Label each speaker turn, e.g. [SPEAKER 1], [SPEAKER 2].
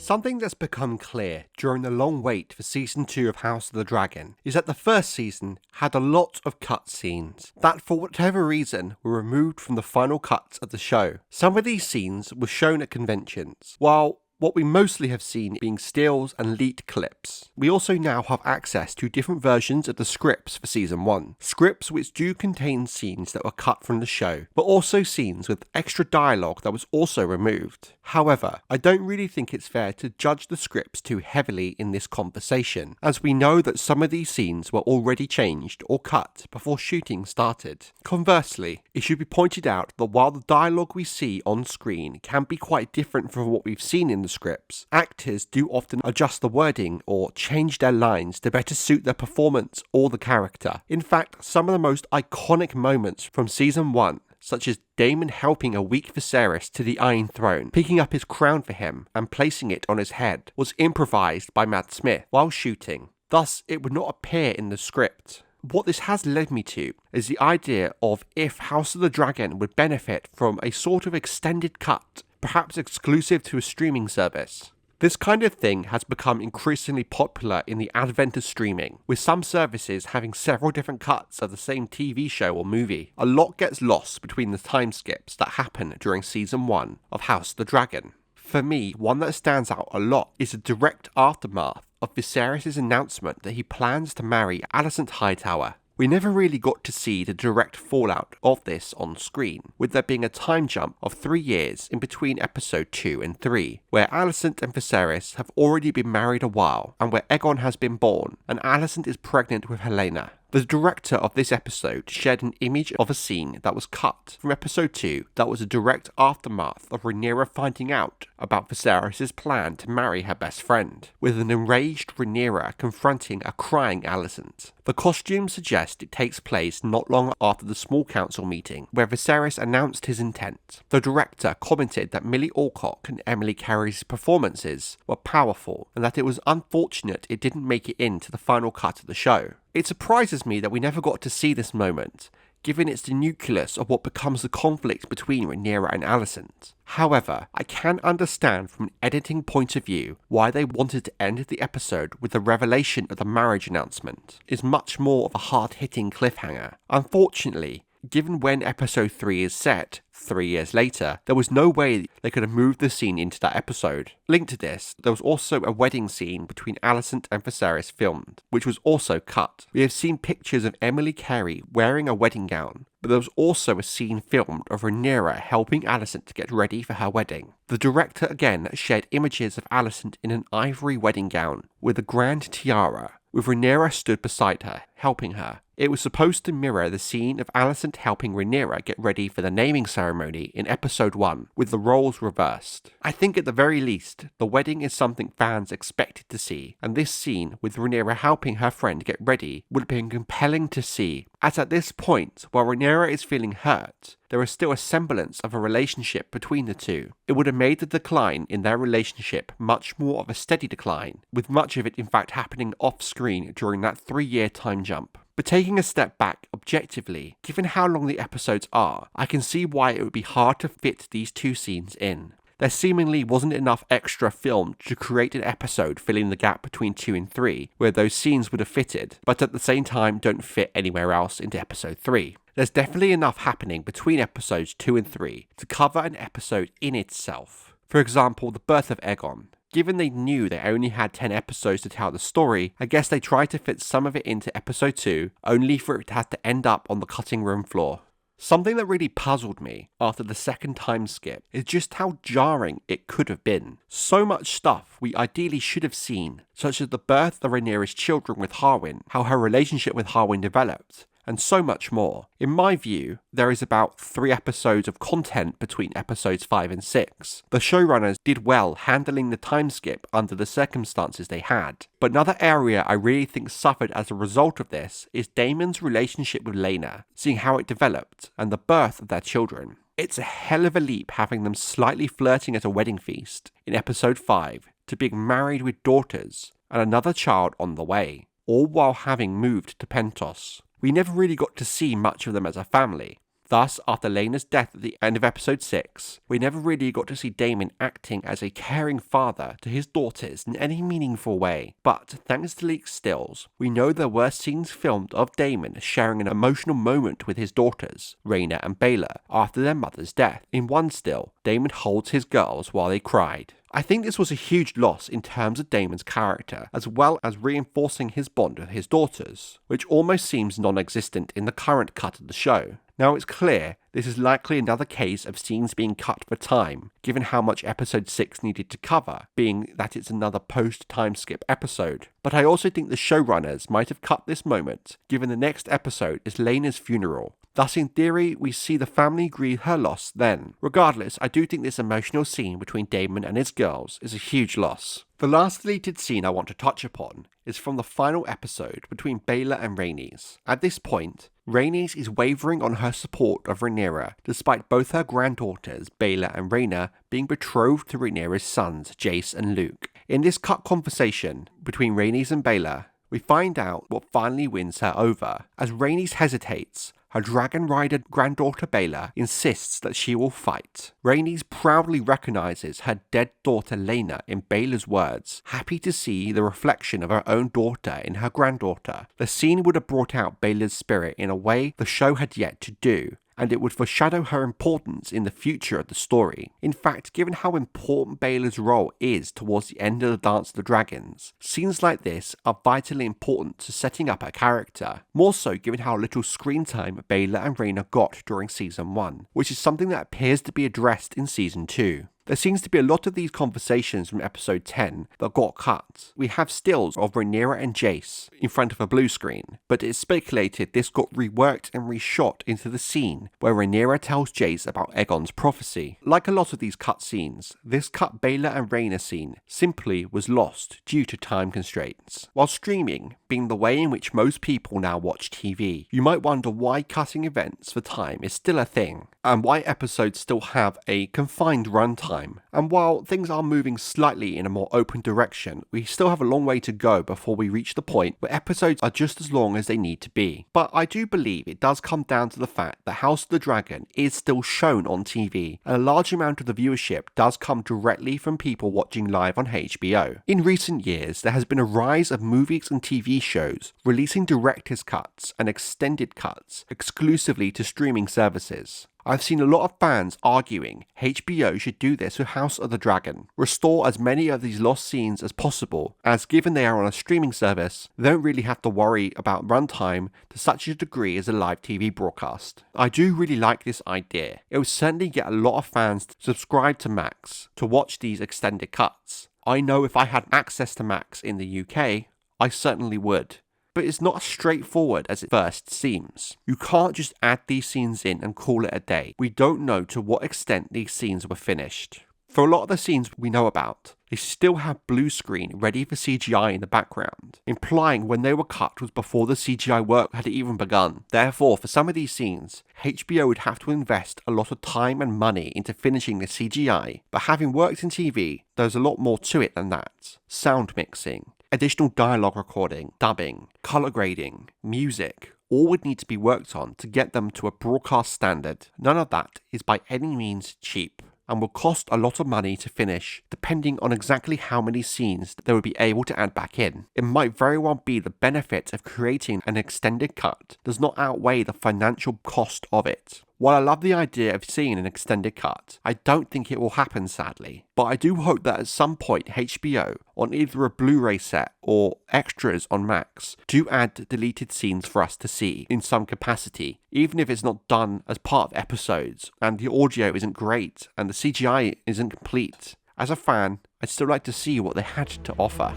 [SPEAKER 1] Something that's become clear during the long wait for Season 2 of House of the Dragon is that the first season had a lot of cutscenes that for whatever reason were removed from the final cuts of the show. Some of these scenes were shown at conventions, while what we mostly have seen being stills and leaked clips. We also now have access to different versions of the scripts for Season 1. Scripts which do contain scenes that were cut from the show, but also scenes with extra dialogue that was also removed. However, I don't really think it's fair to judge the scripts too heavily in this conversation, as we know that some of these scenes were already changed or cut before shooting started. Conversely, it should be pointed out that while the dialogue we see on screen can be quite different from what we've seen in the scripts, actors do often adjust the wording or change their lines to better suit their performance or the character. In fact, some of the most iconic moments from Season 1, such as Daemon helping a weak Viserys to the Iron Throne, picking up his crown for him and placing it on his head, was improvised by Matt Smith while shooting. Thus, it would not appear in the script. What this has led me to is the idea of if House of the Dragon would benefit from a sort of extended cut, perhaps exclusive to a streaming service. This kind of thing has become increasingly popular in the advent of streaming, with some services having several different cuts of the same TV show or movie. A lot gets lost between the time skips that happen during Season 1 of House of the Dragon. For me, one that stands out a lot is the direct aftermath of Viserys' announcement that he plans to marry Alicent Hightower. We never really got to see the direct fallout of this on screen, with there being a time jump of 3 years in between episode 2 and 3, where Alicent and Viserys have already been married a while, and where Aegon has been born, and Alicent is pregnant with Rhaenyra. The director of this episode shared an image of a scene that was cut from episode 2 that was a direct aftermath of Rhaenyra finding out about Viserys' plan to marry her best friend, with an enraged Rhaenyra confronting a crying Alicent. The costume suggests it takes place not long after the small council meeting where Viserys announced his intent. The director commented that Millie Alcock and Emily Carey's performances were powerful and that it was unfortunate it didn't make it into the final cut of the show. It surprises me that we never got to see this moment, given it's the nucleus of what becomes the conflict between Rhaenyra and Alicent. However, I can understand from an editing point of view why they wanted to end the episode with the revelation of the marriage announcement. It's much more of a hard-hitting cliffhanger. Unfortunately, given when episode 3 is set, 3 years later, there was no way they could have moved the scene into that episode. Linked to this, there was also a wedding scene between Alicent and Viserys filmed, which was also cut. We have seen pictures of Emily Carey wearing a wedding gown, but there was also a scene filmed of Rhaenyra helping Alicent to get ready for her wedding. The director again shared images of Alicent in an ivory wedding gown with a grand tiara, with Rhaenyra stood beside her, helping her. It was supposed to mirror the scene of Alicent helping Rhaenyra get ready for the naming ceremony in episode 1, with the roles reversed. I think at the very least, the wedding is something fans expected to see, and this scene with Rhaenyra helping her friend get ready would have been compelling to see, as at this point, while Rhaenyra is feeling hurt, there is still a semblance of a relationship between the two. It would have made the decline in their relationship much more of a steady decline, with much of it in fact happening off screen during that 3-year time jump. But taking a step back objectively, given how long the episodes are, I can see why it would be hard to fit these two scenes in. There seemingly wasn't enough extra film to create an episode filling the gap between 2 and 3, where those scenes would have fitted, but at the same time don't fit anywhere else into episode 3. There's definitely enough happening between episodes 2 and 3 to cover an episode in itself. For example, the birth of Aegon. Given they knew they only had 10 episodes to tell the story, I guess they tried to fit some of it into episode 2, only for it to have to end up on the cutting room floor. Something that really puzzled me after the second time skip is just how jarring it could have been. So much stuff we ideally should have seen, such as the birth of Rhaenyra's children with Harwin, how her relationship with Harwin developed, and so much more. In my view, there is about 3 episodes of content between episodes 5 and 6. The showrunners did well handling the time skip under the circumstances they had. But another area I really think suffered as a result of this is Daemon's relationship with Rhaenyra, seeing how it developed, and the birth of their children. It's a hell of a leap having them slightly flirting at a wedding feast in episode 5 to being married with daughters and another child on the way, all while having moved to Pentos. We never really got to see much of them as a family. Thus, after Rhaenyra's death at the end of episode 6, we never really got to see Daemon acting as a caring father to his daughters in any meaningful way. But thanks to leaked stills, we know there were scenes filmed of Daemon sharing an emotional moment with his daughters, Rhaenyra and Baela, after their mother's death. In one still, Daemon holds his girls while they cried. I think this was a huge loss in terms of Daemon's character, as well as reinforcing his bond with his daughters, which almost seems non-existent in the current cut of the show. Now it's clear this is likely another case of scenes being cut for time, given how much episode 6 needed to cover, being that it's another post-time skip episode. But I also think the showrunners might have cut this moment, given the next episode is Rhaenyra's funeral. Thus, in theory, we see the family grieve her loss then. Regardless, I do think this emotional scene between Daemon and his girls is a huge loss. The last deleted scene I want to touch upon is from the final episode between Baela and Rhaenys. At this point, Rhaenys is wavering on her support of Rhaenyra, despite both her granddaughters, Baela and Rhaenyra, being betrothed to Rhaenyra's sons, Jace and Luke. In this cut conversation between Rhaenys and Baela, we find out what finally wins her over. As Rhaenys hesitates, her dragon rider granddaughter Baela insists that she will fight. Rhaenys proudly recognizes her dead daughter Rhaenyra in Baela's words, happy to see the reflection of her own daughter in her granddaughter. The scene would have brought out Baela's spirit in a way the show had yet to do, and it would foreshadow her importance in the future of the story. In fact, given how important Baela's role is towards the end of the Dance of the Dragons, scenes like this are vitally important to setting up her character, more so given how little screen time Baela and Rhaenyra got during Season 1, which is something that appears to be addressed in Season 2. There seems to be a lot of these conversations from episode 10 that got cut. We have stills of Rhaenyra and Jace in front of a blue screen, but it's speculated this got reworked and reshot into the scene where Rhaenyra tells Jace about Aegon's prophecy. Like a lot of these cut scenes, this cut Baela and Rhaenyra scene simply was lost due to time constraints. While streaming being the way in which most people now watch TV, you might wonder why cutting events for time is still a thing, and why episodes still have a confined runtime. And while things are moving slightly in a more open direction, we still have a long way to go before we reach the point where episodes are just as long as they need to be. But I do believe it does come down to the fact that House of the Dragon is still shown on TV, and a large amount of the viewership does come directly from people watching live on HBO. In recent years, there has been a rise of movies and TV shows releasing director's cuts and extended cuts exclusively to streaming services. I've seen a lot of fans arguing HBO should do this with House of the Dragon, restore as many of these lost scenes as possible, as given they are on a streaming service, they don't really have to worry about runtime to such a degree as a live TV broadcast. I do really like this idea. It will certainly get a lot of fans to subscribe to Max to watch these extended cuts. I know if I had access to Max in the UK, I certainly would. But it's not as straightforward as it first seems. You can't just add these scenes in and call it a day. We don't know to what extent these scenes were finished. For a lot of the scenes we know about, they still have blue screen ready for CGI in the background, implying when they were cut was before the CGI work had even begun. Therefore, for some of these scenes, HBO would have to invest a lot of time and money into finishing the CGI, but having worked in TV, there's a lot more to it than that. Sound mixing, additional dialogue recording, dubbing, colour grading, music, all would need to be worked on to get them to a broadcast standard. None of that is by any means cheap, and will cost a lot of money to finish, depending on exactly how many scenes they would be able to add back in. It might very well be the benefit of creating an extended cut does not outweigh the financial cost of it. While I love the idea of seeing an extended cut, I don't think it will happen sadly, but I do hope that at some point HBO, on either a Blu-ray set or extras on Max, do add deleted scenes for us to see in some capacity, even if it's not done as part of episodes and the audio isn't great and the CGI isn't complete. As a fan, I'd still like to see what they had to offer.